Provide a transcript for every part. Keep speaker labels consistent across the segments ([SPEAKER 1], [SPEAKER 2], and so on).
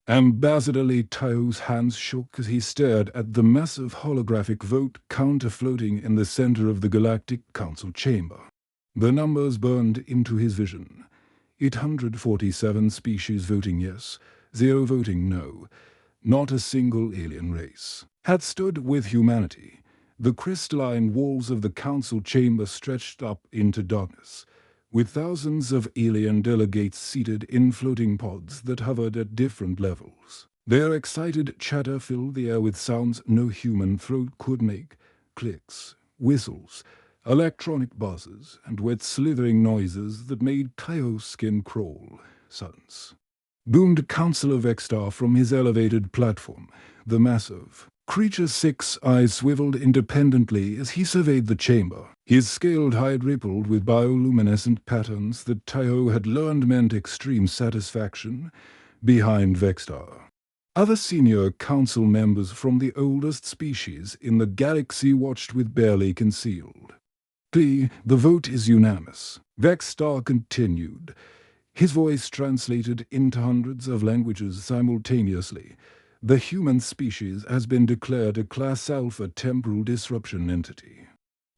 [SPEAKER 1] Ambassador Li Tao's hands shook as he stared at the massive holographic vote counter floating in the center of the Galactic Council chamber. The numbers burned into his vision. 847 species voting yes, 0 voting no. Not a single alien race had stood with humanity. The crystalline walls of the council chamber stretched up into darkness, with thousands of alien delegates seated in floating pods that hovered at different levels. Their excited chatter filled the air with sounds no human throat could make: clicks, whistles, electronic buzzes, and wet slithering noises that made Tao's skin crawl. Silence. Boomed Councillor Vextar from his elevated platform. The massive creature's 6 eyes swiveled independently as he surveyed the chamber. His scaled hide rippled with bioluminescent patterns that Tao had learned meant extreme satisfaction. Behind Vextar, other senior council members from the oldest species in the galaxy watched with barely concealed. The vote is unanimous, Vextar continued, his voice translated into hundreds of languages simultaneously. The human species has been declared a Class Alpha temporal disruption entity.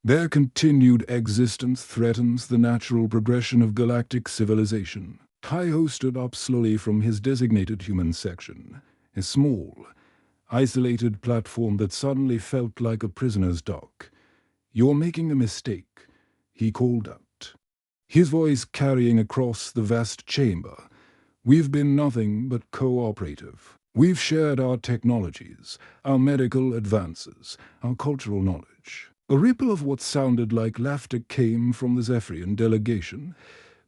[SPEAKER 1] Their continued existence threatens the natural progression of galactic civilization. Taiho stood up slowly from his designated human section, a small, isolated platform that suddenly felt like a prisoner's dock. "You're making a mistake," he called out, his voice carrying across the vast chamber. "We've been nothing but cooperative. We've shared our technologies, our medical advances, our cultural knowledge." A ripple of what sounded like laughter came from the Zephyrian delegation,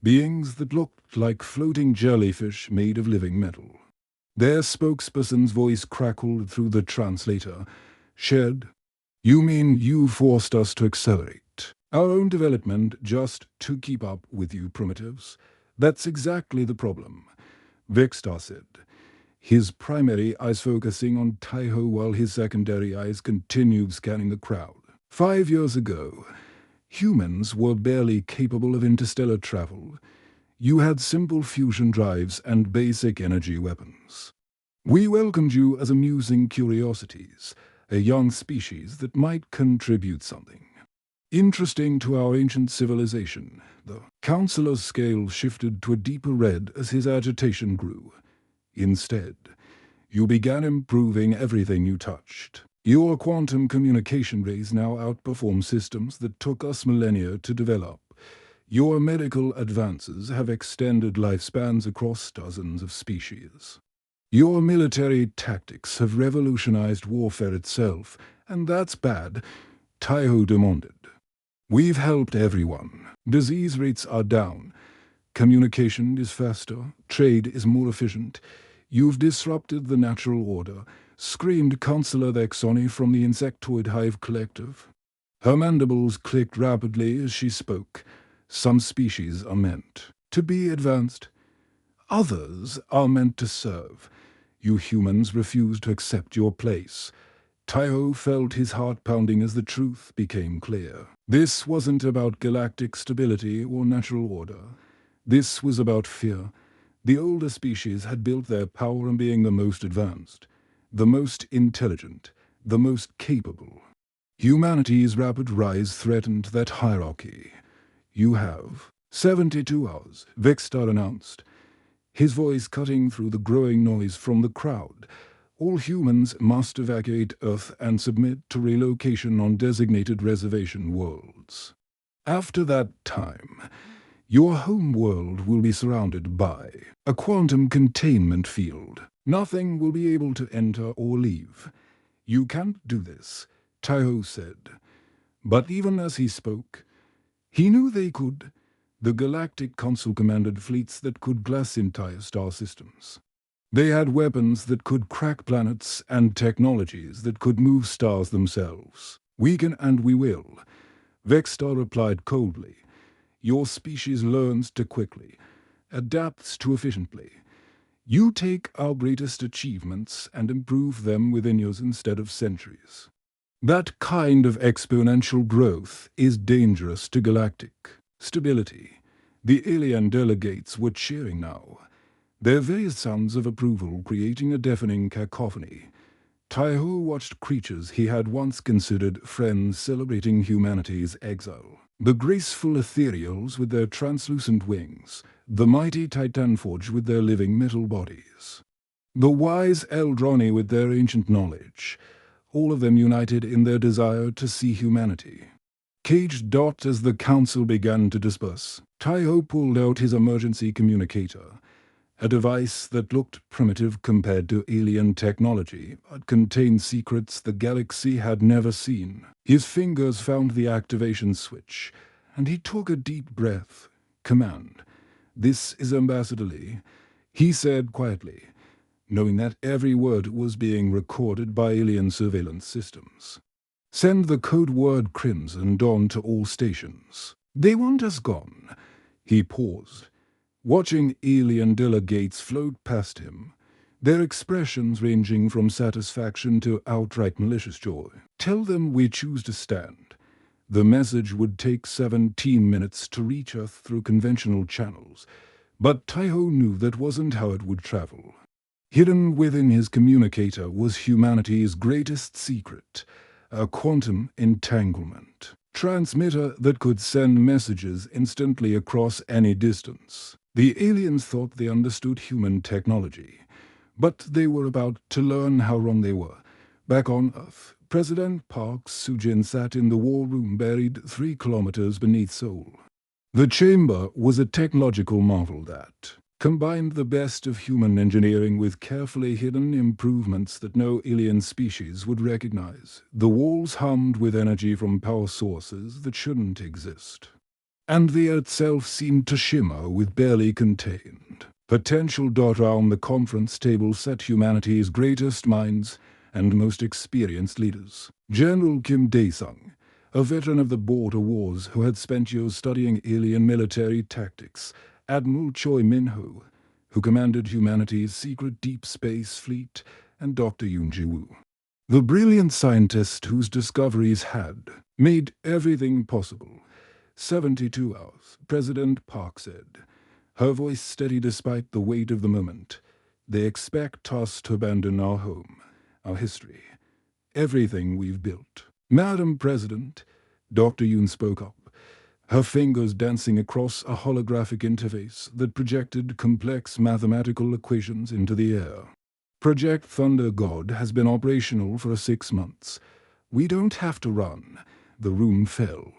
[SPEAKER 1] beings that looked like floating jellyfish made of living metal. Their spokesperson's voice crackled through the translator. "Shed, you mean you forced us to accelerate our own development just to keep up with you primitives? That's exactly the problem," Vextar said, his primary eyes focusing on Taiho while his secondary eyes continued scanning the crowd. 5 years ago, humans were barely capable of interstellar travel. You had simple fusion drives and basic energy weapons. We welcomed you as amusing curiosities, a young species that might contribute something interesting to our ancient civilization. The councillor's scale shifted to a deeper red as his agitation grew. Instead, you began improving everything you touched. Your quantum communication rays now outperform systems that took us millennia to develop. Your medical advances have extended lifespans across dozens of species. Your military tactics have revolutionized warfare itself, and that's bad, Taiho demanded. We've helped everyone. Disease rates are down. Communication is faster. Trade is more efficient. You've disrupted the natural order, screamed Councillor Vexoni from the Insectoid Hive Collective. Her mandibles clicked rapidly as she spoke. Some species are meant to be advanced. Others are meant to serve. You humans refuse to accept your place. Taiho felt his heart pounding as the truth became clear. This wasn't about galactic stability or natural order. This was about fear. The older species had built their power on being the most advanced, the most intelligent, the most capable. Humanity's rapid rise threatened that hierarchy. "You have 72 hours, Vextar announced, his voice cutting through the growing noise from the crowd. All humans must evacuate Earth and submit to relocation on designated reservation worlds. After that time, your home world will be surrounded by a quantum containment field. Nothing will be able to enter or leave. You can't do this," Taiho said. But even as he spoke, he knew they could. The Galactic Council commanded fleets that could glass entire star systems. They had weapons that could crack planets and technologies that could move stars themselves. "We can and we will," Vextar replied coldly. "Your species learns too quickly, adapts too efficiently. You take our greatest achievements and improve them within years instead of centuries. That kind of exponential growth is dangerous to galactic stability." The alien delegates were cheering now. their various sounds of approval creating a deafening cacophony. Taiho watched creatures he had once considered friends celebrating humanity's exile. The graceful ethereals with their translucent wings, the mighty Titanforge with their living metal bodies, the wise Eldroni with their ancient knowledge, all of them united in their desire to see humanity. Caged as the council began to disperse, Taiho pulled out his emergency communicator, a device that looked primitive compared to alien technology, but contained secrets the galaxy had never seen. His fingers found the activation switch, and he took a deep breath. "Command, this is Ambassador Lee," he said quietly, knowing that every word was being recorded by alien surveillance systems. "Send the code word Crimson Dawn to all stations. They want us gone." He paused, watching alien delegates float past him, their expressions ranging from satisfaction to outright malicious joy. "Tell them we choose to stand." The message would take 17 minutes to reach Earth through conventional channels, but Taiho knew that wasn't how it would travel. Hidden within his communicator was humanity's greatest secret, a quantum entanglement transmitter that could send messages instantly across any distance. The aliens thought they understood human technology, but they were about to learn how wrong they were. Back on Earth, President Park Sujin sat in the war room buried 3 kilometers beneath Seoul. The chamber was a technological marvel that combined the best of human engineering with carefully hidden improvements that no alien species would recognize. The walls hummed with energy from power sources that shouldn't exist, and the air itself seemed to shimmer with barely contained potential. Around the conference table sat humanity's greatest minds and most experienced leaders. General Kim Dae-sung, a veteran of the border wars who had spent years studying alien military tactics, Admiral Choi Min-ho, who commanded humanity's secret deep space fleet, and Dr. Yoon Ji-woo, the brilliant scientist whose discoveries had made everything possible. 72 hours, President Park said, her voice steady despite the weight of the moment. "They expect us to abandon our home, our history, everything we've built." "Madam President," Dr. Yoon spoke up, her fingers dancing across a holographic interface that projected complex mathematical equations into the air. "Project Thunder God has been operational for 6 months. We don't have to run." The room fell,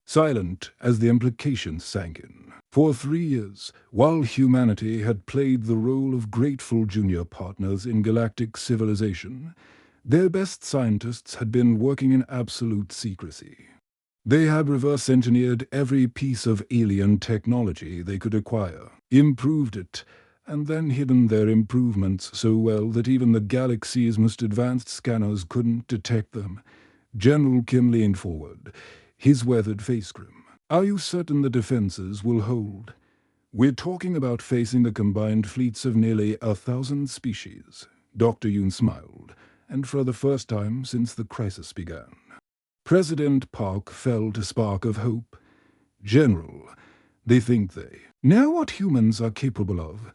[SPEAKER 1] silent as the implications sank in. For 3 years, while humanity had played the role of grateful junior partners in galactic civilization, their best scientists had been working in absolute secrecy. They had reverse-engineered every piece of alien technology they could acquire, improved it, and then hidden their improvements so well that even the galaxy's most advanced scanners couldn't detect them. General Kim leaned forward, his weathered face grim. "Are you certain the defenses will hold?" "We're talking about facing the combined fleets of nearly 1,000 species." Dr. Yoon smiled, and for the first time since the crisis began, President Park felt a spark of hope. "General, they think they know what humans are capable of.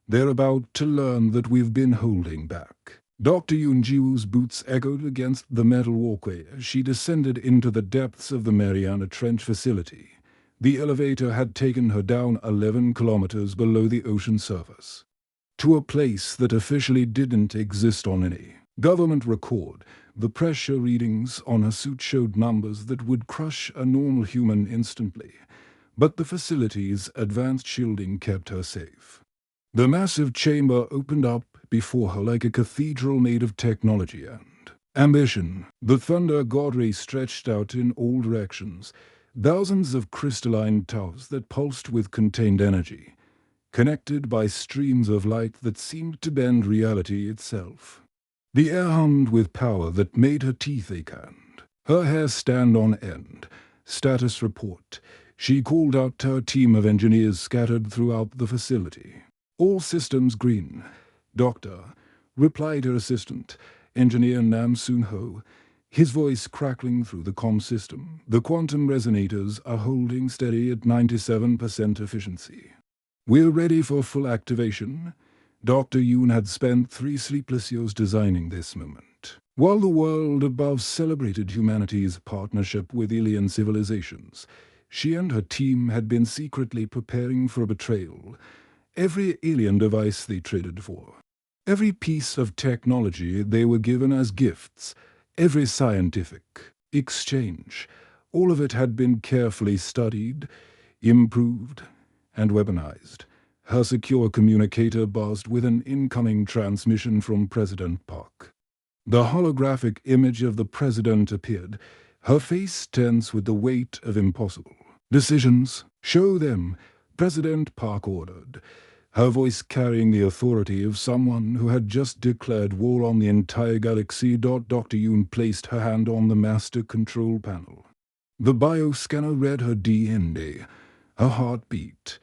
[SPEAKER 1] They're about to learn that we've been holding back." Dr. Yoon Ji-woo's boots echoed against the metal walkway as she descended into the depths of the Mariana Trench facility. The elevator had taken her down 11 kilometers below the ocean surface, to a place that officially didn't exist on any government record. The pressure readings on her suit showed numbers that would crush a normal human instantly, but the facility's advanced shielding kept her safe. The massive chamber opened up before her like a cathedral made of technology and ambition. The Thunder God ray stretched out in all directions, thousands of crystalline towers that pulsed with contained energy, connected by streams of light that seemed to bend reality itself. The air hummed with power that made her teeth ache and her hair stand on end. "Status report." She called out to her team of engineers scattered throughout the facility. "All systems green." "Doctor," replied her assistant, Engineer Nam Soon-ho, his voice crackling through the comm system. "The quantum resonators are holding steady at 97% efficiency." We're ready for full activation. Dr. Yoon had spent 3 sleepless years designing this moment. While the world above celebrated humanity's partnership with alien civilizations, she and her team had been secretly preparing for a betrayal. Every alien device they traded for, every piece of technology they were given as gifts, every scientific exchange, all of it had been carefully studied, improved, and weaponized. Her secure communicator buzzed with an incoming transmission from President Park. The holographic image of the president appeared, her face tense with the weight of impossible decisions. "Show them," President Park ordered, her voice carrying the authority of someone who had just declared war on the entire galaxy. Dr. Yoon placed her hand on the master control panel. The bioscanner read her DNA, her heartbeat,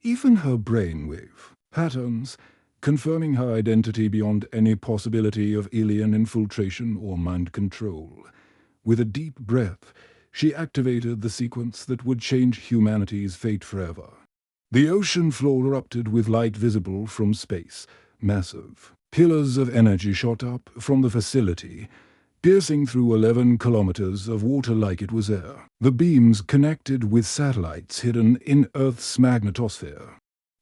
[SPEAKER 1] even her brainwave patterns, confirming her identity beyond any possibility of alien infiltration or mind control. With a deep breath, she activated the sequence that would change humanity's fate forever. The ocean floor erupted with light visible from space. Massive pillars of energy shot up from the facility, piercing through 11 kilometers of water like it was air. The beams connected with satellites hidden in Earth's magnetosphere,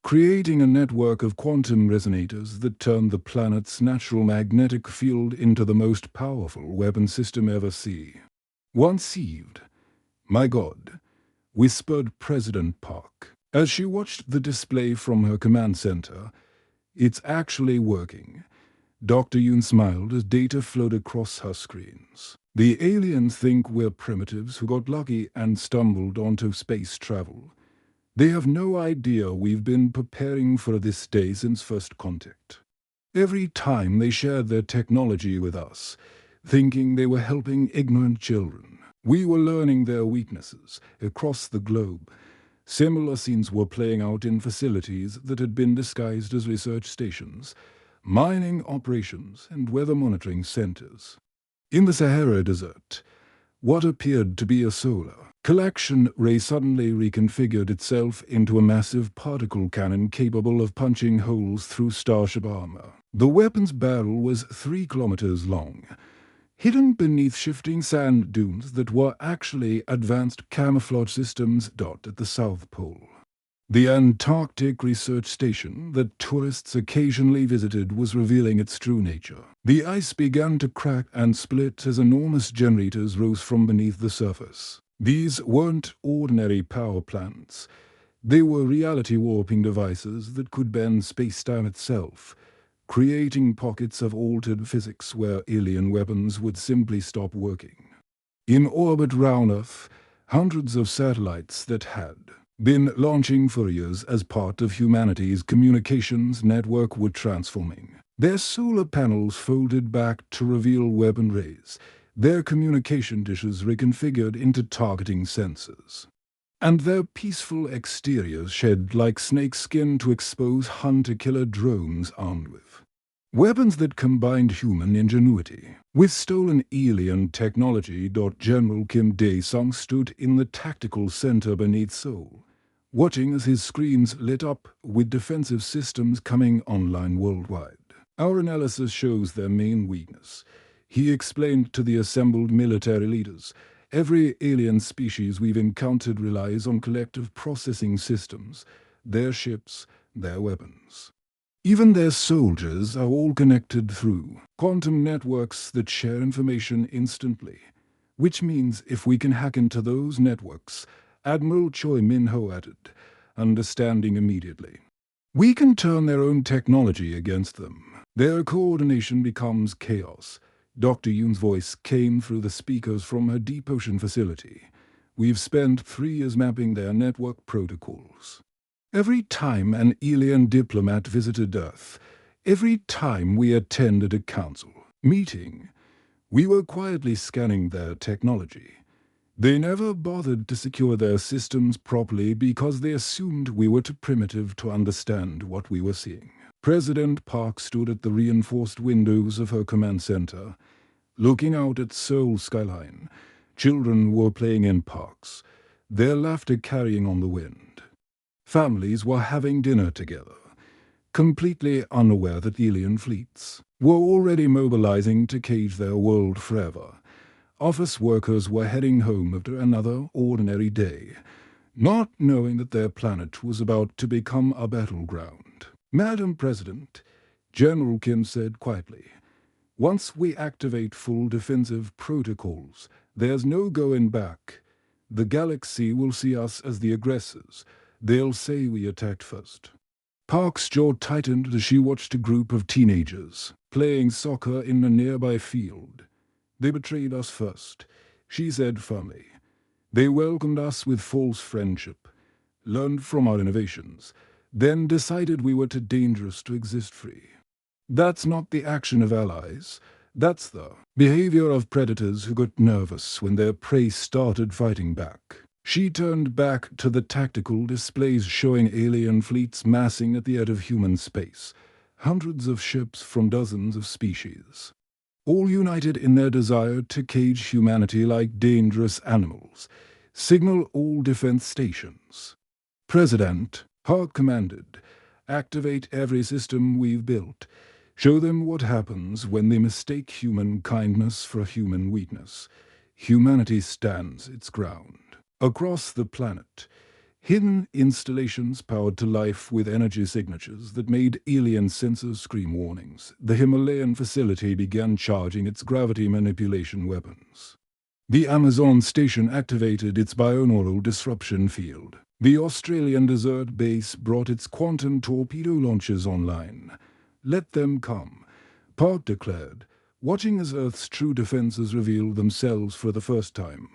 [SPEAKER 1] creating a network of quantum resonators that turned the planet's natural magnetic field into the most powerful weapon system ever seen. Once heaved, "My God," whispered President Park, as she watched the display from her command center. "It's actually working." Dr. Yoon smiled as data flowed across her screens. "The aliens think we're primitives who got lucky and stumbled onto space travel. They have no idea we've been preparing for this day since first contact. Every time they shared their technology with us, thinking they were helping ignorant children, we were learning their weaknesses across the globe." Similar scenes were playing out in facilities that had been disguised as research stations, mining operations, and weather monitoring centers. In the Sahara Desert, what appeared to be a solar collection ray suddenly reconfigured itself into a massive particle cannon capable of punching holes through starship armor. The weapon's barrel was 3 kilometers long, hidden beneath shifting sand dunes that were actually advanced camouflage systems. At the South Pole, the Antarctic research station that tourists occasionally visited was revealing its true nature. The ice began to crack and split as enormous generators rose from beneath the surface. These weren't ordinary power plants. They were reality-warping devices that could bend space-time itself, creating pockets of altered physics where alien weapons would simply stop working. In orbit round Earth, hundreds of satellites that had been launching for years as part of humanity's communications network were transforming. Their solar panels folded back to reveal weapon rays, their communication dishes reconfigured into targeting sensors, and their peaceful exteriors shed like snakeskin to expose hunter-killer drones armed with weapons that combined human ingenuity with stolen alien technology. General Kim Dae-sung stood in the tactical center beneath Seoul, watching as his screens lit up with defensive systems coming online worldwide. "Our analysis shows their main weakness," he explained to the assembled military leaders. "Every alien species we've encountered relies on collective processing systems, their ships, their weapons. Even their soldiers are all connected through quantum networks that share information instantly, which means if we can hack into those networks," Admiral Choi Min-ho added, understanding immediately, "we can turn their own technology against them. Their coordination becomes chaos." Dr. Yoon's voice came through the speakers from her deep ocean facility. "We've spent 3 years mapping their network protocols. Every time an alien diplomat visited Earth, every time we attended a council meeting, we were quietly scanning their technology. They never bothered to secure their systems properly because they assumed we were too primitive to understand what we were seeing." President Park stood at the reinforced windows of her command center, looking out at Seoul's skyline. Children were playing in parks, their laughter carrying on the wind. Families were having dinner together, completely unaware that alien fleets were already mobilizing to cage their world forever. Office workers were heading home after another ordinary day, not knowing that their planet was about to become a battleground. "Madam President," General Kim said quietly, "once we activate full defensive protocols, there's no going back. The galaxy will see us as the aggressors. They'll say we attacked first." Park's jaw tightened as she watched a group of teenagers playing soccer in a nearby field. "They betrayed us first," she said firmly. "They welcomed us with false friendship, learned from our innovations, then decided we were too dangerous to exist free. That's not the action of allies. That's the behavior of predators who got nervous when their prey started fighting back." She turned back to the tactical displays showing alien fleets massing at the edge of human space, hundreds of ships from dozens of species, all united in their desire to cage humanity like dangerous animals. "Signal all defense stations." "President," Hart commanded, "activate every system we've built. Show them what happens when they mistake human kindness for human weakness. Humanity stands its ground." Across the planet, hidden installations powered to life with energy signatures that made alien sensors scream warnings. The Himalayan facility began charging its gravity manipulation weapons. The Amazon station activated its binaural disruption field. The Australian desert base brought its quantum torpedo launchers online. "Let them come," Park declared, watching as Earth's true defenses revealed themselves for the first time.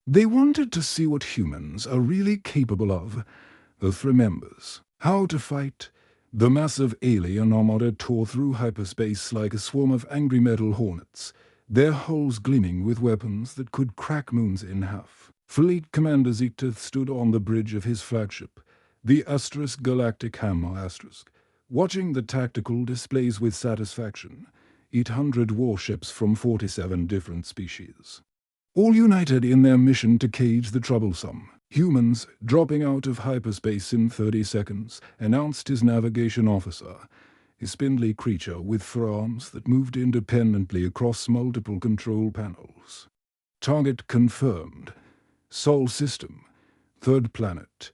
[SPEAKER 1] They wanted to see what humans are really capable of. Earth remembers how to fight. The massive alien armada tore through hyperspace like a swarm of angry metal hornets, their hulls gleaming with weapons that could crack moons in half. Fleet Commander Ziktath stood on the bridge of his flagship, the Galactic HFY, watching the tactical displays with satisfaction. 800 warships from 47 different species, all united in their mission to cage the troublesome humans, dropping out of hyperspace in 30 seconds, announced his navigation officer, a spindly creature with forearms that moved independently across multiple control panels. "Target confirmed. Sol system. Third planet.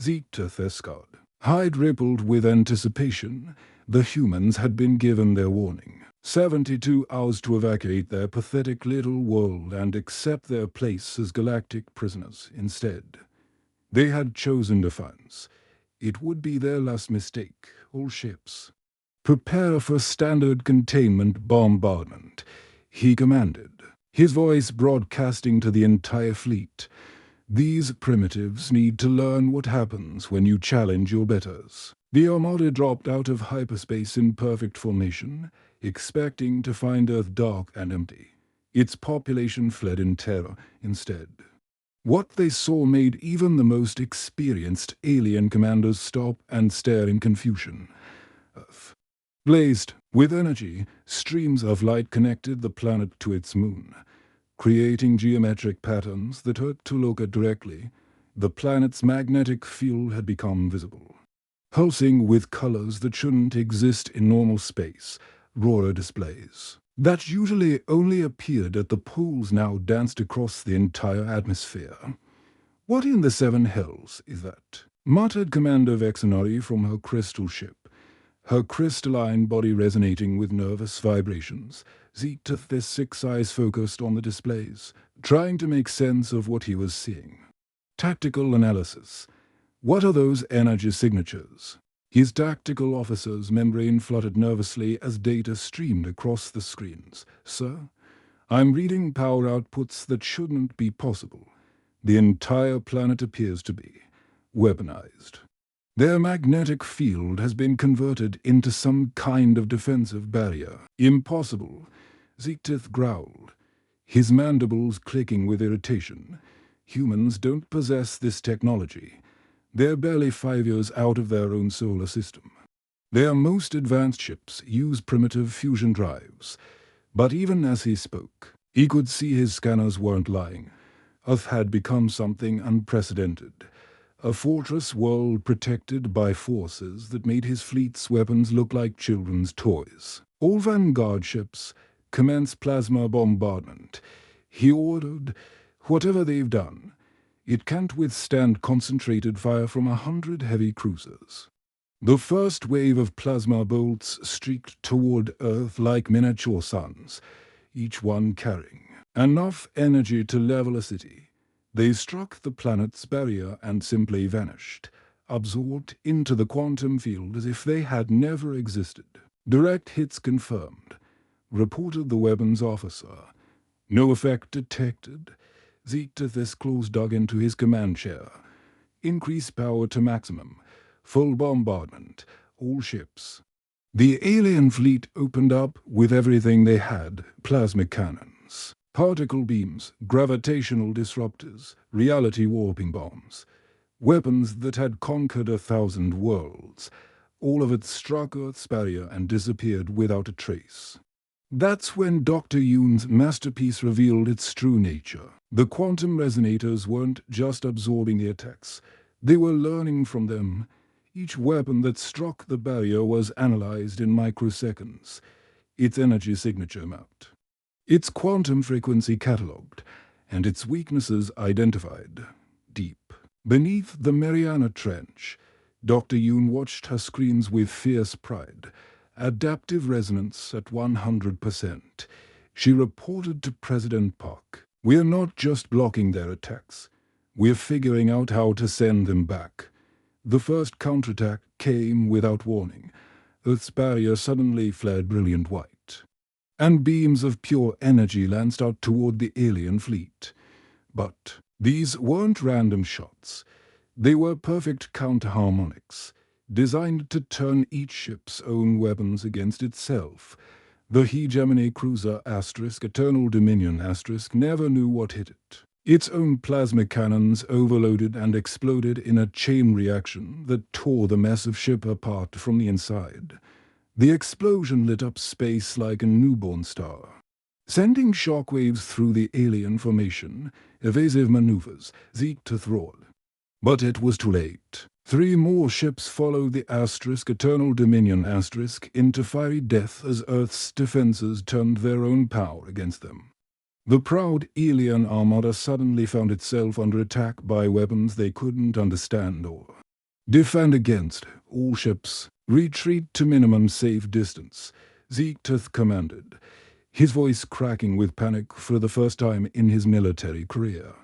[SPEAKER 1] Zeta Theskard." Hyde rippled with anticipation. The humans had been given their warning. 72 hours to evacuate their pathetic little world and accept their place as galactic prisoners instead. They had chosen defiance. It would be their last mistake. All ships, prepare for standard containment bombardment, he commanded, his voice broadcasting to the entire fleet. "These primitives need to learn what happens when you challenge your betters." The Armada dropped out of hyperspace in perfect formation, expecting to find Earth dark and empty. Its population fled in terror instead. What they saw made even the most experienced alien commanders stop and stare in confusion. Earth blazed with energy. Streams of light connected the planet to its moon, creating geometric patterns that hurt to look at directly. The planet's magnetic field had become visible, pulsing with colors that shouldn't exist in normal space. Aurora displays that usually only appeared at the poles now danced across the entire atmosphere. "What in the seven hells is that?" muttered Commander Vexenari from her crystal ship, her crystalline body resonating with nervous vibrations. Ziktath's 6 eyes focused on the displays, trying to make sense of what he was seeing. Tactical analysis. What are those energy signatures? His tactical officer's membrane fluttered nervously as data streamed across the screens. "Sir, I'm reading power outputs that shouldn't be possible. The entire planet appears to be weaponized. Their magnetic field has been converted into some kind of defensive barrier." "Impossible," Ziktath growled, his mandibles clicking with irritation. "Humans don't possess this technology. They're barely 5 years out of their own solar system. Their most advanced ships use primitive fusion drives." But even as he spoke, he could see his scanners weren't lying. Earth had become something unprecedented. a fortress world protected by forces that made his fleet's weapons look like children's toys. All vanguard ships commence plasma bombardment. He ordered, whatever they've done, it can't withstand concentrated fire from 100 heavy cruisers. The first wave of plasma bolts streaked toward Earth like miniature suns, each one carrying enough energy to level a city. They struck the planet's barrier and simply vanished, absorbed into the quantum field as if they had never existed. Direct hits confirmed, reported the weapons officer. No effect detected. Zeke claws dug into his command chair. Increase power to maximum. Full bombardment. All ships. The alien fleet opened up with everything they had. Plasma cannons, particle beams, gravitational disruptors, reality warping bombs. Weapons that had conquered 1,000 worlds. All of it struck Earth's barrier and disappeared without a trace. That's when Dr. Yoon's masterpiece revealed its true nature. The quantum resonators weren't just absorbing the attacks. They were learning from them. Each weapon that struck the barrier was analyzed in microseconds, its energy signature mapped, its quantum frequency catalogued, and its weaknesses identified. Deep beneath the Mariana Trench, Dr. Yoon watched her screens with fierce pride. Adaptive resonance at 100%. She reported to President Park, "We're not just blocking their attacks. We're figuring out how to send them back." The first counterattack came without warning. Earth's barrier suddenly flared brilliant white, and beams of pure energy lanced out toward the alien fleet. But these weren't random shots. They were perfect counterharmonics, designed to turn each ship's own weapons against itself. The hegemony cruiser Eternal Dominion never knew what hit it. Its own plasma cannons overloaded and exploded in a chain reaction that tore the massive ship apart from the inside. The explosion lit up space like a newborn star, sending shockwaves through the alien formation. Evasive maneuvers, Zeke roared. But it was too late. 3 more ships followed the Eternal Dominion into fiery death as Earth's defenses turned their own power against them. The proud alien armada suddenly found itself under attack by weapons they couldn't understand or defend against. All ships, retreat to minimum safe distance, Zeke commanded, his voice cracking with panic for the first time in his military career.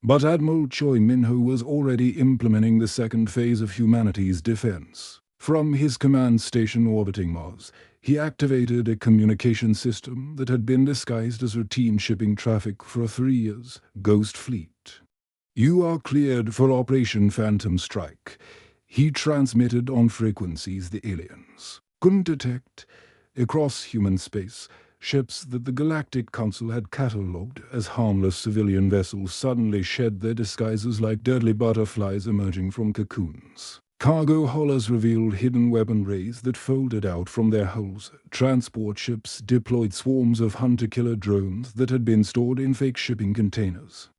[SPEAKER 1] But Admiral Choi Min-ho was already implementing the second phase of humanity's defense. From his command station orbiting Mars, he activated a communication system that had been disguised as routine shipping traffic for 3 years. Ghost Fleet. "You are cleared for Operation Phantom Strike," he transmitted on frequencies the aliens couldn't detect. Across human space, ships that the Galactic Council had catalogued as harmless civilian vessels suddenly shed their disguises like deadly butterflies emerging from cocoons. Cargo haulers revealed hidden weapon rays that folded out from their hulls. Transport ships deployed swarms of hunter-killer drones that had been stored in fake shipping containers.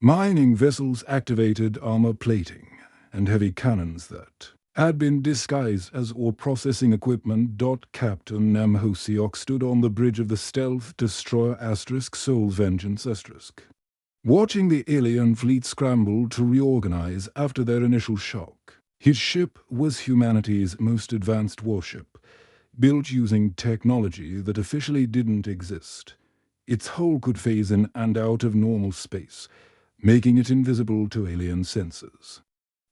[SPEAKER 1] Mining vessels activated armor plating and heavy cannons that had been disguised as ore processing equipment. Captain Nam Ho-seok stood on the bridge of the stealth destroyer Soul's Vengeance watching the alien fleet scramble to reorganize after their initial shock. His ship was humanity's most advanced warship, built using technology that officially didn't exist. Its hull could phase in and out of normal space, making it invisible to alien sensors.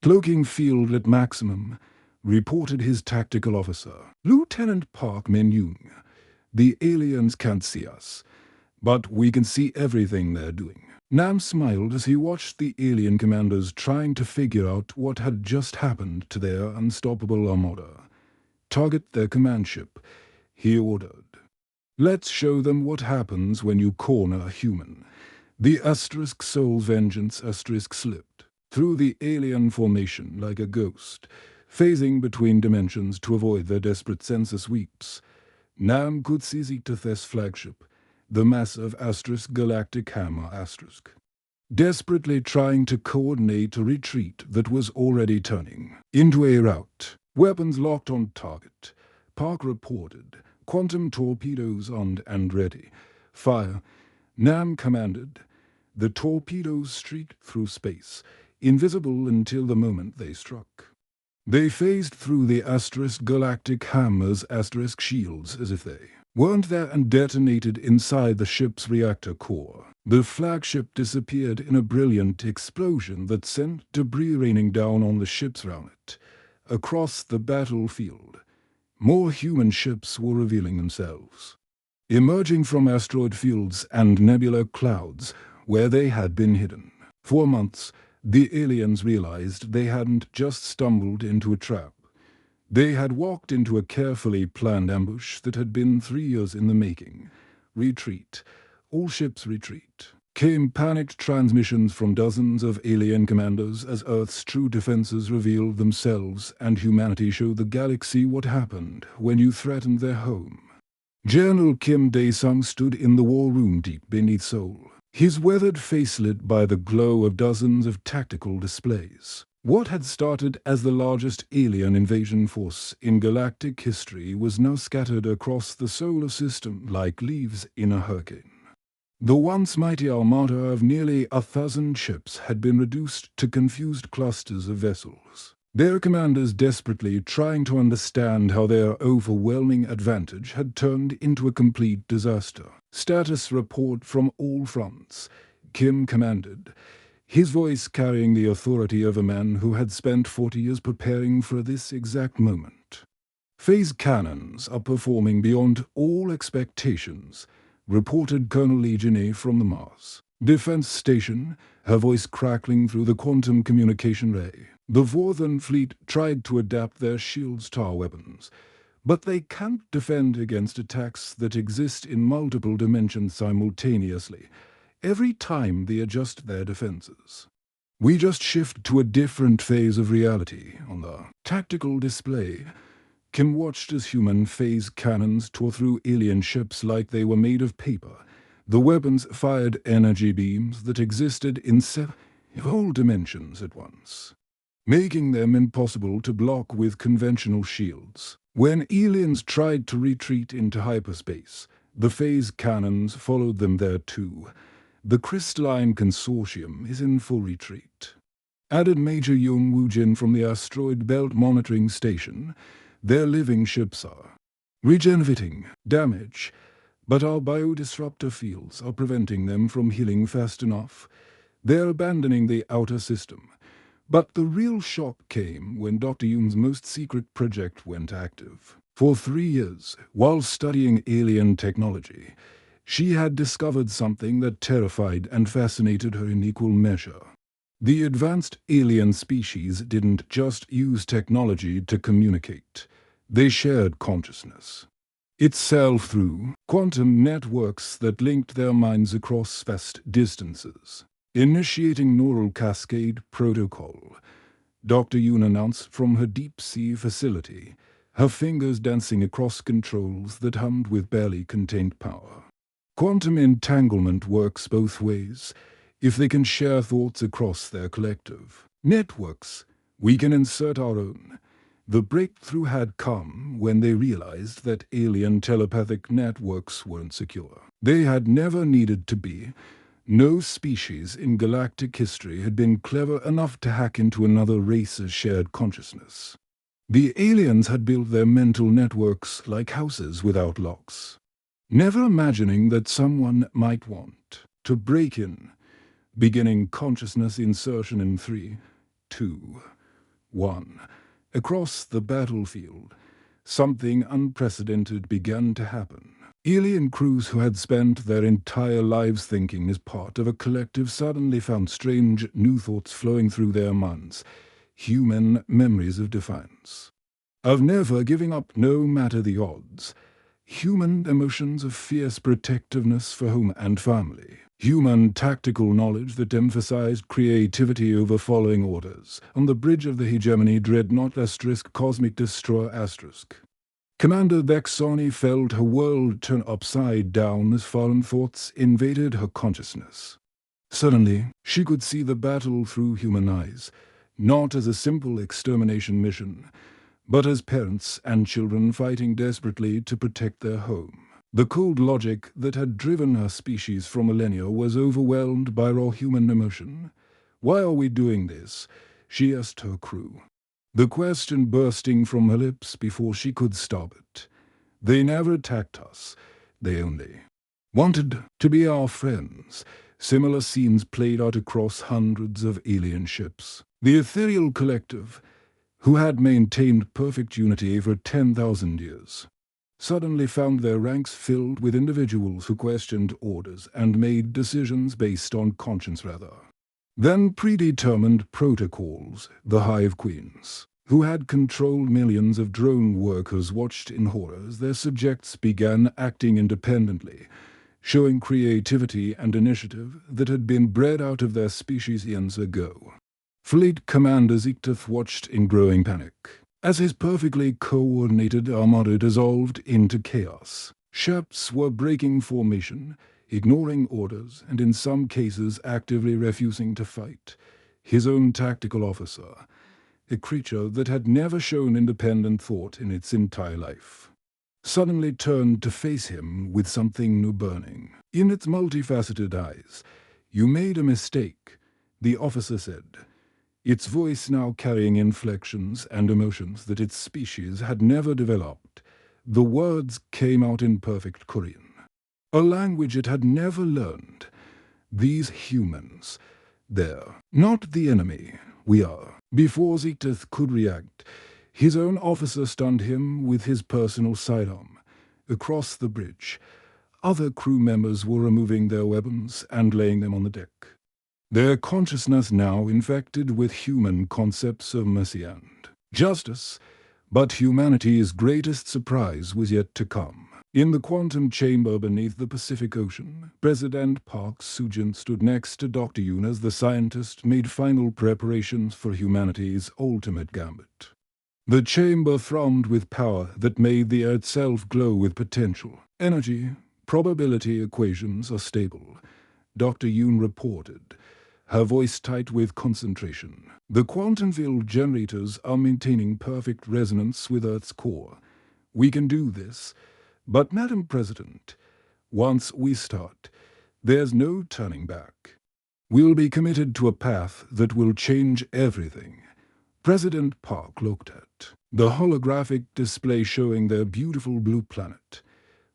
[SPEAKER 1] "Cloaking field at maximum," reported his tactical officer, Lieutenant Park Min-young. "The aliens can't see us, but we can see everything they're doing." Nam smiled as he watched the alien commanders trying to figure out what had just happened to their unstoppable armada. "Target their command ship," he ordered. "Let's show them what happens when you corner a human." The Soul's Vengeance slipped through the alien formation like a ghost, phasing between dimensions to avoid their desperate sensor sweeps. Nam could see Zeta's flagship, the massive Galactic Hammer *. desperately trying to coordinate a retreat that was already turning into a rout. Weapons locked on target. Park reported. Quantum torpedoes armed and ready. Fire. Nam commanded. The torpedoes streaked through space, invisible until the moment they struck. They phased through the Galactic Hammer's shields as if they weren't there and detonated inside the ship's reactor core. The flagship disappeared in a brilliant explosion that sent debris raining down on the ships around it. Across the battlefield, more human ships were revealing themselves, emerging from asteroid fields and nebula clouds where they had been hidden. For months, the aliens realized they hadn't just stumbled into a trap. They had walked into a carefully planned ambush that had been 3 years in the making. Retreat. All ships retreat. Came panicked transmissions from dozens of alien commanders as Earth's true defenses revealed themselves and humanity showed the galaxy what happened when you threatened their home. General Kim Dae-sung stood in the war room deep beneath Seoul, his weathered face lit by the glow of dozens of tactical displays. What had started as the largest alien invasion force in galactic history was now scattered across the solar system like leaves in a hurricane. The once mighty armada of nearly 1,000 ships had been reduced to confused clusters of vessels, their commanders desperately trying to understand how their overwhelming advantage had turned into a complete disaster. Status report from all fronts. Kim commanded, his voice carrying the authority of a man who had spent 40 years preparing for this exact moment. Phase cannons are performing beyond all expectations, reported Colonel Lee Jin-ae from the Mars Defense Station, her voice crackling through the quantum communication ray. The Vorthan fleet tried to adapt their shields to our weapons, but they can't defend against attacks that exist in multiple dimensions simultaneously, every time they adjust their defenses. We just shift to a different phase of reality on the tactical display. Kim watched as human phase cannons tore through alien ships like they were made of paper. The weapons fired energy beams that existed in several dimensions at once, making them impossible to block with conventional shields. When aliens tried to retreat into hyperspace, the phase cannons followed them there too. The crystalline consortium is in full retreat. Added Major Young Woo-jin from the Asteroid Belt Monitoring Station, their living ships are regenerating damage, but our biodisruptor fields are preventing them from healing fast enough. They're abandoning the outer system. But the real shock came when Dr. Yoon's most secret project went active. For 3 years, while studying alien technology, she had discovered something that terrified and fascinated her in equal measure. The advanced alien species didn't just use technology to communicate. They shared consciousness itself through quantum networks that linked their minds across vast distances. Initiating Neural Cascade Protocol, Dr. Yoon announced from her deep-sea facility, her fingers dancing across controls that hummed with barely contained power. Quantum entanglement works both ways. If they can share thoughts across their collective networks, we can insert our own. The breakthrough had come when they realized that alien telepathic networks weren't secure. They had never needed to be. No species in galactic history had been clever enough to hack into another race's shared consciousness. The aliens had built their mental networks like houses without locks, never imagining that someone might want to break in. Beginning consciousness insertion in 3, 2, 1. Across the battlefield, something unprecedented began to happen. Alien crews who had spent their entire lives thinking as part of a collective suddenly found strange new thoughts flowing through their minds, human memories of defiance, of never giving up no matter the odds, human emotions of fierce protectiveness for home and family, human tactical knowledge that emphasized creativity over following orders. On the bridge of the hegemony dreadnought * Cosmic Destroyer *. Commander Vexoni felt her world turn upside down as foreign thoughts invaded her consciousness. Suddenly, she could see the battle through human eyes, not as a simple extermination mission, but as parents and children fighting desperately to protect their home. The cold logic that had driven her species for millennia was overwhelmed by raw human emotion. "Why are we doing this?" she asked her crew, the question bursting from her lips before she could stop it. "They never attacked us. They only wanted to be our friends." Similar scenes played out across hundreds of alien ships. The ethereal collective, who had maintained perfect unity for 10,000 years, suddenly found their ranks filled with individuals who questioned orders and made decisions based on conscience rather than predetermined protocols. The Hive Queens, who had controlled millions of drone workers, watched in horror as their subjects began acting independently, showing creativity and initiative that had been bred out of their species eons ago. Fleet Commander Zichteth watched in growing panic as his perfectly coordinated armada dissolved into chaos. Ships were breaking formation, ignoring orders, and in some cases actively refusing to fight. His own tactical officer, a creature that had never shown independent thought in its entire life, suddenly turned to face him with something new burning in its multifaceted eyes. "You made a mistake," the officer said, its voice now carrying inflections and emotions that its species had never developed. The words came out in perfect Korean, a language it had never learned. "These humans, they're not the enemy. We are." Before Zichteth could react, his own officer stunned him with his personal sidearm. Across the bridge, other crew members were removing their weapons and laying them on the deck, their consciousness now infected with human concepts of mercy and justice. But humanity's greatest surprise was yet to come. In the quantum chamber beneath the Pacific Ocean, President Park Soo-jin stood next to Dr. Yoon as the scientist made final preparations for humanity's ultimate gambit. The chamber thrummed with power that made the air itself glow with potential. "Energy, probability equations are stable," Dr. Yoon reported, her voice tight with concentration. "The quantum field generators are maintaining perfect resonance with Earth's core. We can do this. But, Madam President, once we start, there's no turning back. We'll be committed to a path that will change everything." President Park looked at the holographic display showing their beautiful blue planet,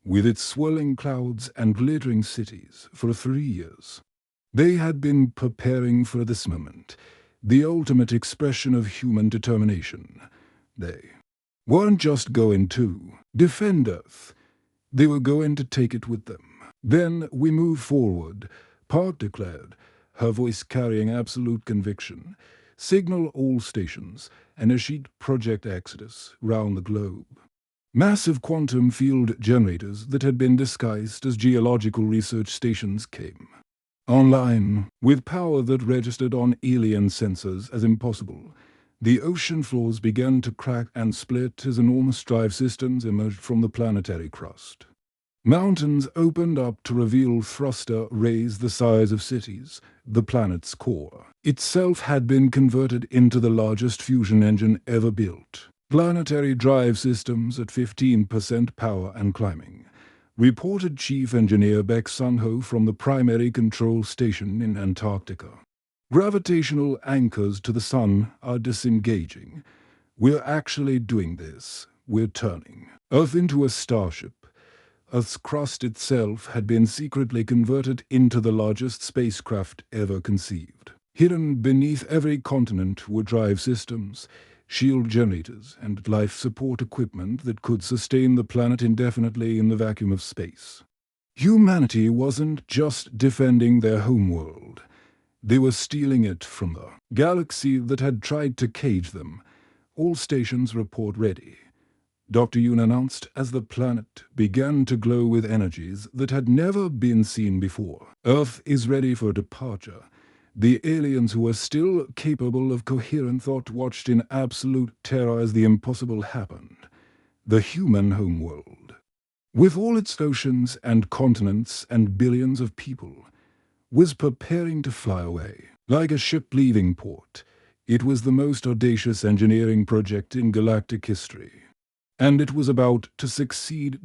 [SPEAKER 1] with its swirling clouds and glittering cities. For 3 years, they had been preparing for this moment, the ultimate expression of human determination. They weren't just going to defend Earth. They were going to take it with them. "Then we move forward," Park declared, her voice carrying absolute conviction. "Signal all stations, and initiate Project Exodus round the globe." Massive quantum field generators that had been disguised as geological research stations came online, with power that registered on alien sensors as impossible. The ocean floors began to crack and split as enormous drive systems emerged from the planetary crust. Mountains opened up to reveal thruster rays the size of cities. The planet's core itself had been converted into the largest fusion engine ever built. Planetary drive systems at 15% power and climbing, reported Chief Engineer Baek Sun-ho from the primary control station in Antarctica. "Gravitational anchors to the sun are disengaging. We're actually doing this. We're turning Earth into a starship." Earth's crust itself had been secretly converted into the largest spacecraft ever conceived. Hidden beneath every continent were drive systems, shield generators, and life support equipment that could sustain the planet indefinitely in the vacuum of space. Humanity wasn't just defending their homeworld. They were stealing it from the galaxy that had tried to cage them. "All stations report ready," Dr. Yoon announced as the planet began to glow with energies that had never been seen before. "Earth is ready for departure." The aliens who were still capable of coherent thought watched in absolute terror as the impossible happened. The human homeworld, with all its oceans and continents and billions of people, was preparing to fly away. Like a ship leaving port, it was the most audacious engineering project in galactic history. And it was about to succeed.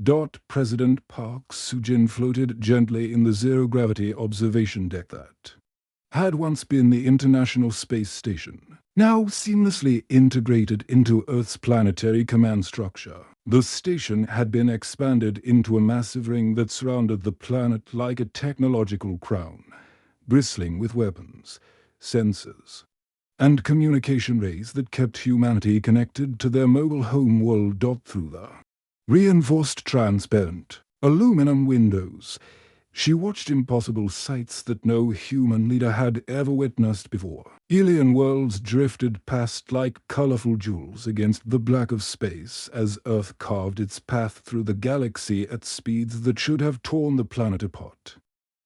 [SPEAKER 1] President Park Soo-jin floated gently in the zero-gravity observation deck that had once been the International Space Station, now seamlessly integrated into Earth's planetary command structure. The station had been expanded into a massive ring that surrounded the planet like a technological crown, bristling with weapons, sensors, and communication rays that kept humanity connected to their mobile home world. Through the reinforced transparent aluminum windows, she watched impossible sights that no human leader had ever witnessed before. Alien worlds drifted past like colorful jewels against the black of space as Earth carved its path through the galaxy at speeds that should have torn the planet apart.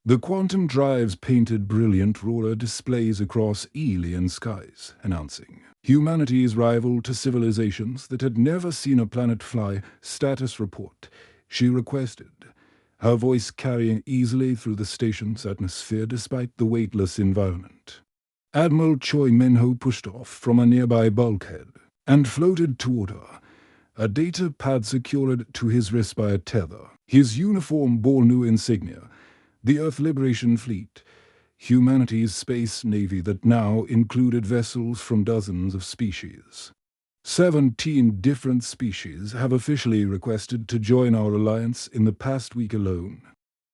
[SPEAKER 1] The quantum drives painted brilliant aurora displays across alien skies, announcing humanity's rival to civilizations that had never seen a planet fly. Status report, she requested, her voice carrying easily through the station's atmosphere despite the weightless environment. Admiral Choi Min-ho pushed off from a nearby bulkhead and floated toward her, a data pad secured to his wrist by a tether. His uniform bore new insignia, the Earth Liberation Fleet, humanity's space navy that now included vessels from dozens of species. 17 different species have officially requested to join our alliance in the past week alone,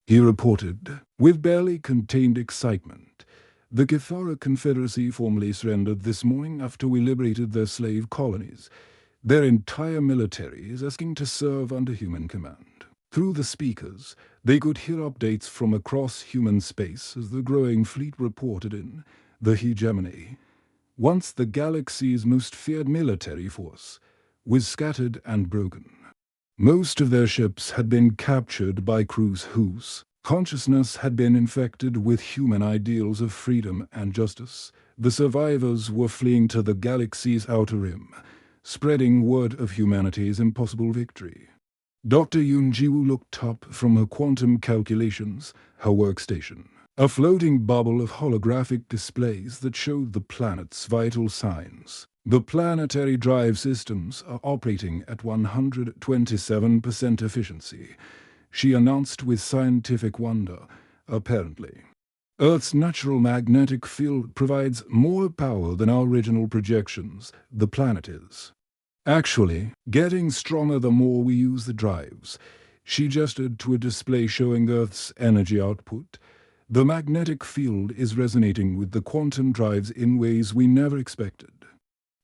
[SPEAKER 1] he reported, with barely contained excitement. The Kithara Confederacy formally surrendered this morning after we liberated their slave colonies. Their entire military is asking to serve under human command. Through the speakers, they could hear updates from across human space as the growing fleet reported in the hegemony, once the galaxy's most feared military force, was scattered and broken. Most of their ships had been captured by crews whose consciousness had been infected with human ideals of freedom and justice. The survivors were fleeing to the galaxy's outer rim, spreading word of humanity's impossible victory. Dr. Yoon Ji-woo looked up from her quantum calculations, her workstation, a floating bubble of holographic displays that showed the planet's vital signs. The planetary drive systems are operating at 127% efficiency, she announced with scientific wonder, apparently. Earth's natural magnetic field provides more power than our original projections, the planet is actually getting stronger the more we use the drives. She gestured to a display showing Earth's energy output. The magnetic field is resonating with the quantum drives in ways we never expected.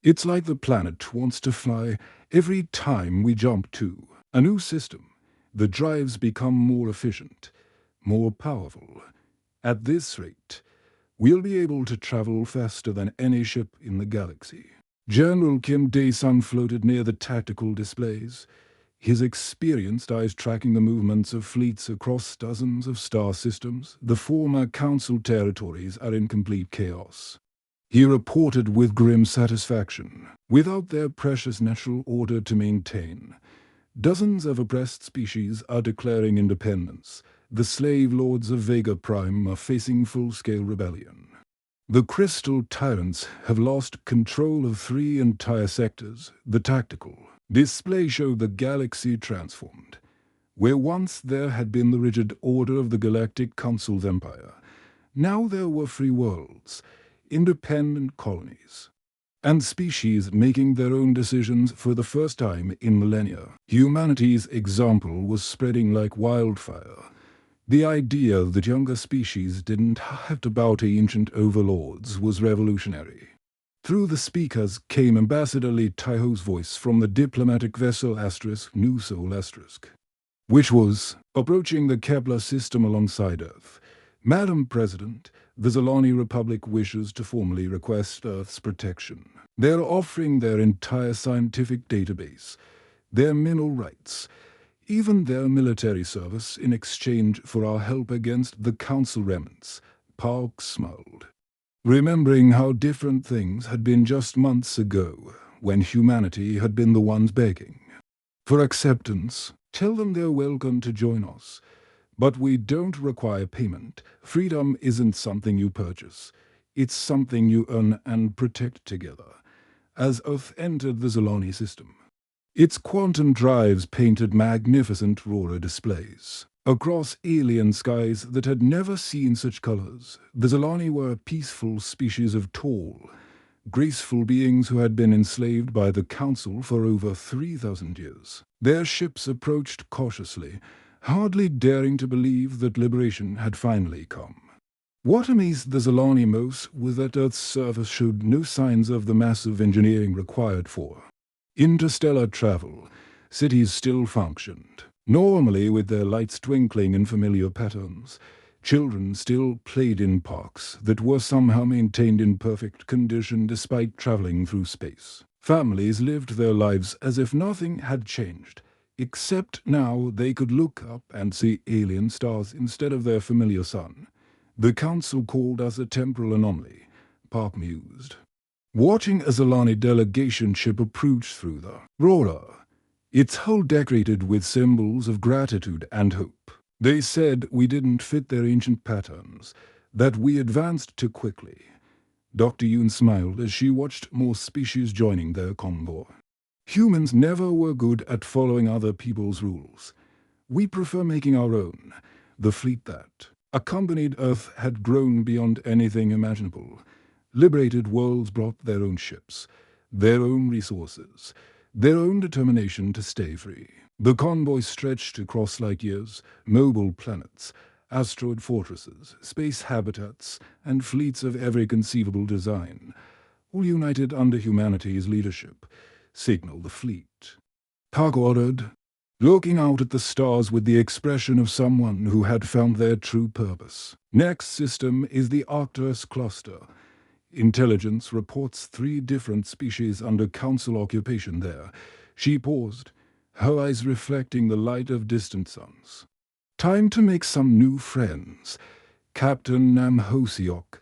[SPEAKER 1] It's like the planet wants to fly every time we jump to a new system. The drives become more efficient, more powerful. At this rate, we'll be able to travel faster than any ship in the galaxy. General Kim Dae-sun floated near the tactical displays, his experienced eyes tracking the movements of fleets across dozens of star systems. The former council territories are in complete chaos, he reported with grim satisfaction. Without their precious natural order to maintain, dozens of oppressed species are declaring independence. The slave lords of Vega Prime are facing full-scale rebellion. The crystal tyrants have lost control of 3 entire sectors. The tactical display showed the galaxy transformed. Where once there had been the rigid order of the Galactic Council's empire, now there were free worlds, independent colonies, and species making their own decisions for the first time in millennia. Humanity's example was spreading like wildfire. The idea that younger species didn't have to bow to ancient overlords was revolutionary. Through the speakers came Ambassador Lee Taiho's voice from the diplomatic vessel New Soul *, which was approaching the Kepler system alongside Earth. Madam President, the Zolani Republic wishes to formally request Earth's protection. They're offering their entire scientific database, their mineral rights, even their military service in exchange for our help against the Council remnants. Park smiled, remembering how different things had been just months ago, when humanity had been the ones begging for acceptance. Tell them they're welcome to join us, But we don't require payment. Freedom isn't something you purchase. It's something you earn and protect together. As Earth entered the Zolani system, its quantum drives painted magnificent aurora displays. Across alien skies that had never seen such colors, the Zolani were a peaceful species of tall, graceful beings who had been enslaved by the Council for over 3,000 years. Their ships approached cautiously, hardly daring to believe that liberation had finally come. What amazed the Zolani most was that Earth's surface showed no signs of the massive engineering required for interstellar travel. Cities still functioned normally with their lights twinkling in familiar patterns. Children still played in parks that were somehow maintained in perfect condition despite traveling through space. Families lived their lives as if nothing had changed, except now they could look up and see alien stars instead of their familiar sun. The Council called us a temporal anomaly, Park mused, watching a Zolani delegation ship approach through the aurora, its hull decorated with symbols of gratitude and hope. They said we didn't fit their ancient patterns, that we advanced too quickly. Dr. Yoon smiled as she watched more species joining their convoy. Humans never were good at following other people's rules. We prefer making our own. The fleet that accompanied Earth had grown beyond anything imaginable. Liberated worlds brought their own ships, their own resources, their own determination to stay free. The convoy stretched across light years, mobile planets, asteroid fortresses, space habitats, and fleets of every conceivable design, all united under humanity's leadership. Signal the fleet. Park ordered, looking out at the stars with the expression of someone who had found their true purpose. Next system is the Arcturus cluster. Intelligence reports 3 different species under council occupation there. She paused, her eyes reflecting the light of distant suns. Time to make some new friends. Captain Nam Ho-seok,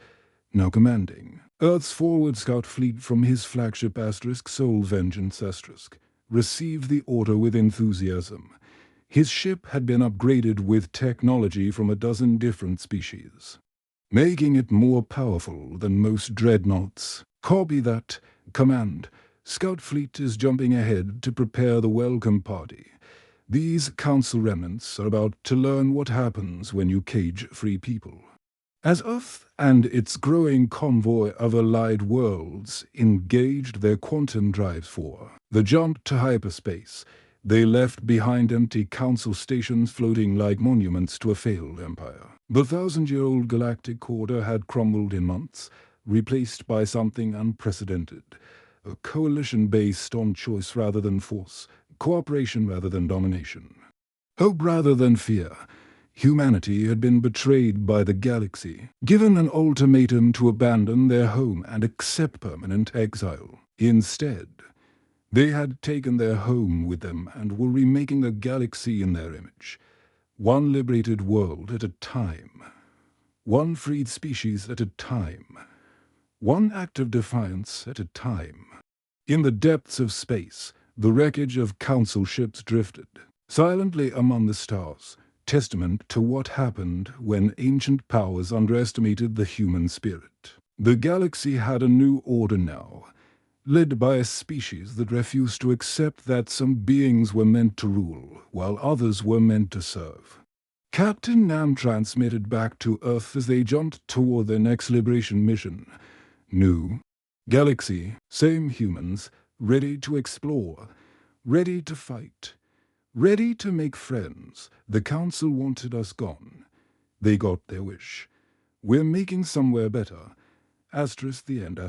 [SPEAKER 1] now commanding Earth's forward scout fleet from his flagship Soul Vengeance *, received the order with enthusiasm. His ship had been upgraded with technology from a dozen different species, making it more powerful than most dreadnoughts. Copy that. Command. Scout fleet is jumping ahead to prepare the welcome party. These council remnants are about to learn what happens when you cage free people. As Earth and its growing convoy of allied worlds engaged their quantum drives for the jump to hyperspace, they left behind empty council stations floating like monuments to a failed empire. The 1,000-year-old galactic order had crumbled in months, replaced by something unprecedented. A coalition based on choice rather than force, cooperation rather than domination, hope rather than fear. Humanity had been betrayed by the galaxy, given an ultimatum to abandon their home and accept permanent exile. Instead, they had taken their home with them and were remaking the galaxy in their image. One liberated world at a time. One freed species at a time. One act of defiance at a time. In the depths of space, the wreckage of council ships drifted, silently among the stars, testament to what happened when ancient powers underestimated the human spirit. The galaxy had a new order now, led by a species that refused to accept that some beings were meant to rule, while others were meant to serve. Captain Nam transmitted back to Earth as they jumped toward their next liberation mission. New galaxy, same humans, ready to explore, ready to fight, ready to make friends. The council wanted us gone. They got their wish. We're making somewhere better. *The end*.